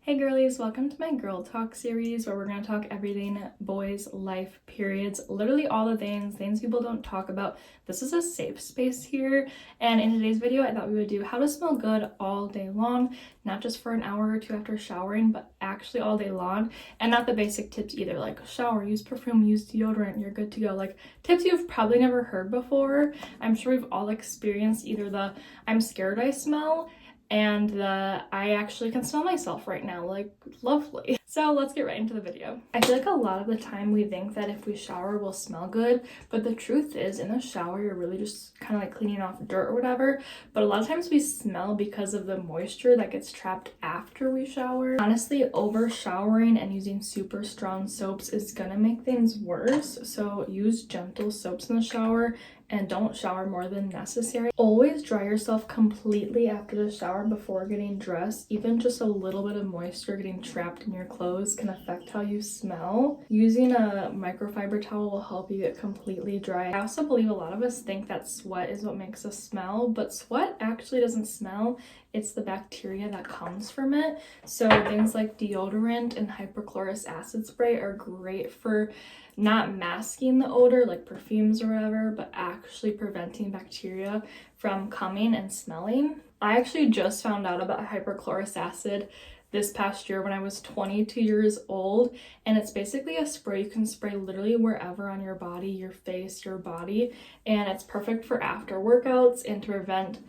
Hey girlies, welcome to my girl talk series where we're going to talk everything boys, life, periods, literally all the things people don't talk about. This is a safe space here, and in today's video I thought we would do how to smell good all day long, not just for an hour or two after showering, but actually all day long. And not the basic tips either, like shower, use perfume, use deodorant, you're good to go. Like tips you've probably never heard before. I'm sure we've all experienced either the I'm scared I smell and I actually can smell myself right now, like lovely. So let's get right into the video. I feel like a lot of the time we think that if we shower we'll smell good, but the truth is in the shower you're really just kind of like cleaning off dirt or whatever, but a lot of times we smell because of the moisture that gets trapped after we shower. Honestly, over showering and using super strong soaps is gonna make things worse, so use gentle soaps in the shower and don't shower more than necessary. Always dry yourself completely after the shower before getting dressed. Even just a little bit of moisture getting trapped in your clothes can affect how you smell. Using a microfiber towel will help you get completely dry. I also believe a lot of us think that sweat is what makes us smell, but sweat actually doesn't smell. It's the bacteria that comes from it. So things like deodorant and hypochlorous acid spray are great for not masking the odor like perfumes or whatever, but actually preventing bacteria from coming and smelling. I actually just found out about hypochlorous acid this past year when I was 22 years old, and it's basically a spray you can spray literally wherever on your body, your face, your body, and it's perfect for after workouts and to prevent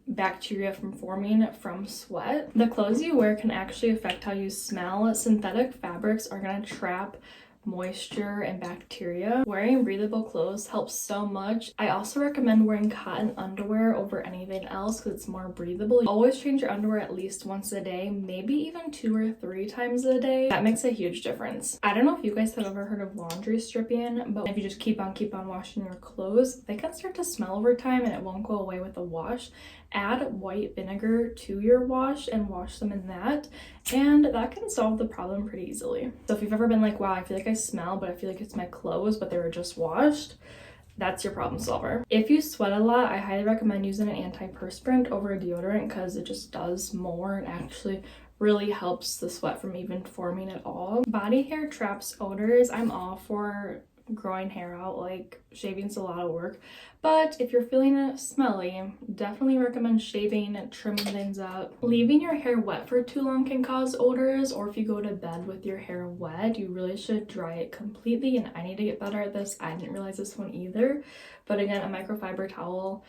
bacteria from forming from sweat. The clothes you wear can actually affect how you smell. Synthetic fabrics are going to trap moisture and bacteria. Wearing breathable clothes helps so much. I also recommend wearing cotton underwear over anything else because it's more breathable. Always change your underwear at least once a day, maybe even 2 or 3 times a day. That makes a huge difference. I don't know if you guys have ever heard of laundry stripping, but if you just keep on washing your clothes, they can start to smell over time and it won't go away with the wash. Add white vinegar to your wash and wash them in that, and that can solve the problem pretty easily. So if you've ever been like, wow, I feel like I smell, but I feel like it's my clothes, but they were just washed, that's your problem solver. If you sweat a lot, I highly recommend using an antiperspirant over a deodorant because it just does more and actually really helps the sweat from even forming at all. Body hair traps odors. I'm all for growing hair out, like shaving's a lot of work, but if you're feeling smelly, definitely recommend shaving and trimming things up. Leaving your hair wet for too long can cause odors, or if you go to bed with your hair wet, you really should dry it completely, and I need to get better at this. I didn't realize this one either, but again, a microfiber towel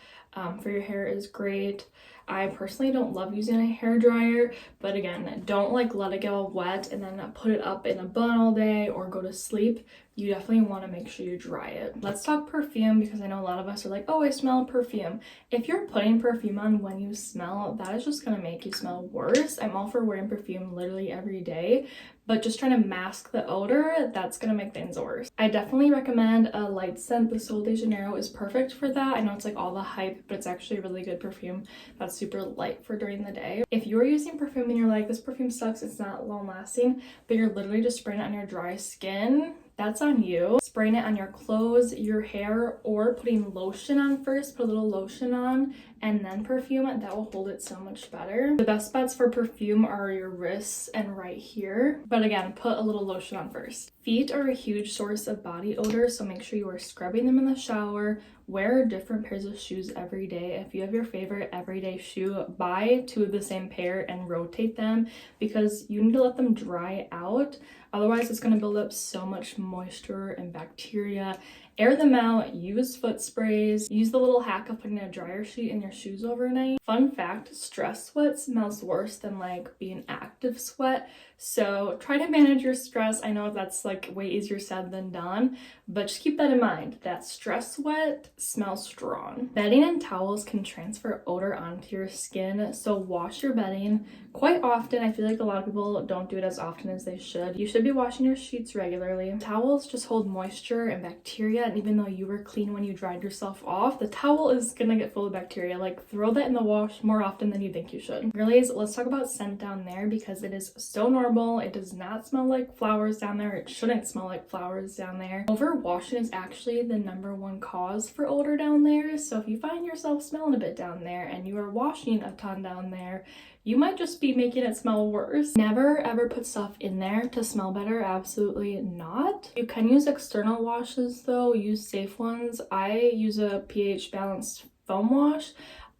for your hair is great. I personally don't love using a hair dryer, but again, don't like let it get all wet and then put it up in a bun all day or go to sleep. You definitely want to make sure you dry it. Let's talk perfume because I know a lot of us are like, oh, I smell perfume. If you're putting perfume on when you smell, that is just going to make you smell worse. I'm all for wearing perfume literally every day, but just trying to mask the odor, that's going to make things worse. I definitely recommend a light scent. The Sol de Janeiro is perfect for that. I know it's like all the hype, but it's actually a really good perfume that's super light for during the day. If you're using perfume and you're like, this perfume sucks, it's not long lasting, but you're literally just spraying it on your dry skin, that's on you. Spraying it on your clothes, your hair, or putting lotion on first. Put a little lotion on and then perfume it. That will hold it so much better. The best spots for perfume are your wrists and right here. But again, put a little lotion on first. Feet are a huge source of body odor, so make sure you are scrubbing them in the shower. Wear different pairs of shoes every day. If you have your favorite everyday shoe, buy 2 of the same pair and rotate them because you need to let them dry out. Otherwise, it's going to build up so much moisture and bacteria. Air them out, use foot sprays, use the little hack of putting a dryer sheet in your shoes overnight. Fun fact, stress sweat smells worse than like being active sweat. So try to manage your stress. I know that's like way easier said than done, but just keep that in mind that stress sweat smells strong. Bedding and towels can transfer odor onto your skin, so wash your bedding quite often. I feel like a lot of people don't do it as often as they should. You should be washing your sheets regularly. Towels just hold moisture and bacteria, and even though you were clean when you dried yourself off, the towel is gonna get full of bacteria. Like, throw that in the wash more often than you think you should. Girlies, let's talk about scent down there because it is so normal. It does not smell like flowers down there. It shouldn't smell like flowers down there. Overwashing is actually the #1 cause for odor down there. So if you find yourself smelling a bit down there and you are washing a ton down there, you might just be making it smell worse. Never ever put stuff in there to smell better. Absolutely not. You can use external washes though. Use safe ones. I use a pH balanced foam wash.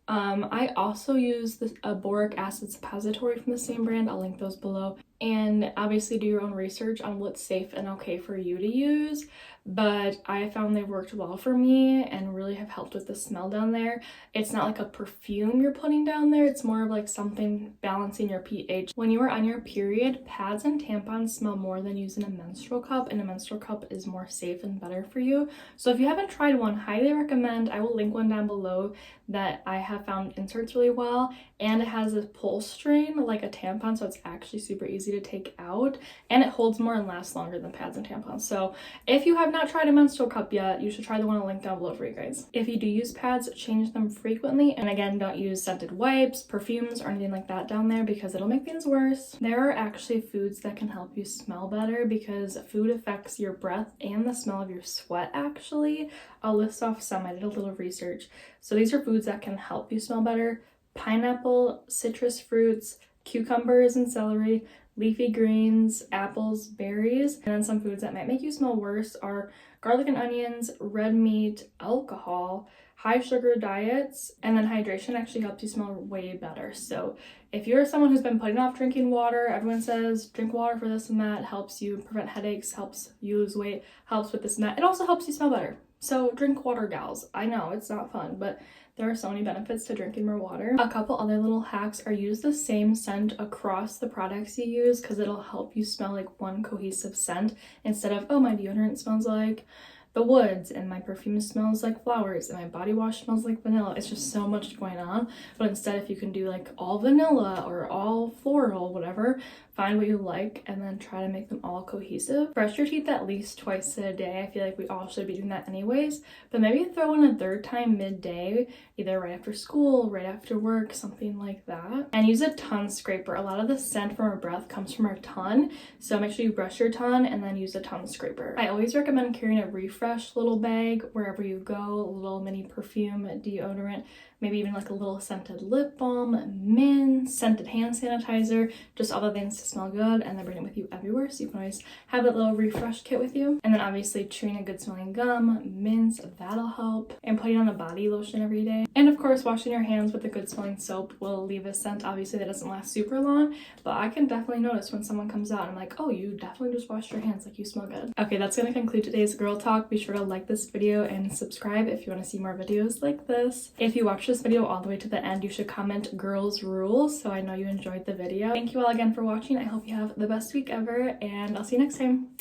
I also use a boric acid suppository from the same brand. I'll link those below. And obviously do your own research on what's safe and okay for you to use. But I found they worked well for me and really have helped with the smell down there. It's not like a perfume you're putting down there. It's more of like something balancing your pH. When you are on your period, pads and tampons smell more than using a menstrual cup, and a menstrual cup is more safe and better for you. So if you haven't tried one, highly recommend. I will link one down below that I have found inserts really well, and it has a pull string like a tampon, so it's actually super easy to take out, and it holds more and lasts longer than pads and tampons. So if you have not tried a menstrual cup yet, you should try the one I'll link down below for you guys. If you do use pads, change them frequently, and again, don't use scented wipes, perfumes, or anything like that down there because it'll make things worse. There are actually foods that can help you smell better because food affects your breath and the smell of your sweat actually. I'll list off some. I did a little research. So these are foods that can help you smell better: pineapple, citrus fruits, cucumbers and celery, leafy greens, apples, berries. And then some foods that might make you smell worse are garlic and onions, red meat, alcohol, high sugar diets, and then hydration actually helps you smell way better. So if you're someone who's been putting off drinking water, everyone says drink water for this and that, helps you prevent headaches, helps you lose weight, helps with this and that. It also helps you smell better. So drink water, gals. I know it's not fun, but there are so many benefits to drinking more water. A couple other little hacks are use the same scent across the products you use because it'll help you smell like one cohesive scent instead of, oh, my deodorant smells like the woods and my perfume smells like flowers and my body wash smells like vanilla. It's just so much going on. But instead, if you can do like all vanilla or all floral, whatever, find what you like and then try to make them all cohesive. Brush your teeth at least twice a day. I feel like we all should be doing that anyways, but maybe throw in a third time midday, either right after school, right after work, something like that. And use a tongue scraper. A lot of the scent from our breath comes from our tongue, so make sure you brush your tongue and then use a tongue scraper. I always recommend carrying a refresh little bag wherever you go, a little mini perfume, deodorant, maybe even like a little scented lip balm, mint, scented hand sanitizer, just all the things to smell good, and then bring it with you everywhere so you can always have that little refresh kit with you. And then obviously chewing a good smelling gum, mints, that'll help, and putting on a body lotion every day. And of course, washing your hands with a good smelling soap will leave a scent. Obviously that doesn't last super long, but I can definitely notice when someone comes out, I'm like, oh, you definitely just washed your hands, like you smell good. Okay, that's gonna conclude today's girl talk. Be sure to like this video and subscribe if you want to see more videos like this. If you watch this video all the way to the end, you should comment girls rules so I know you enjoyed the video. Thank you all again for watching. I hope you have the best week ever, and I'll see you next time.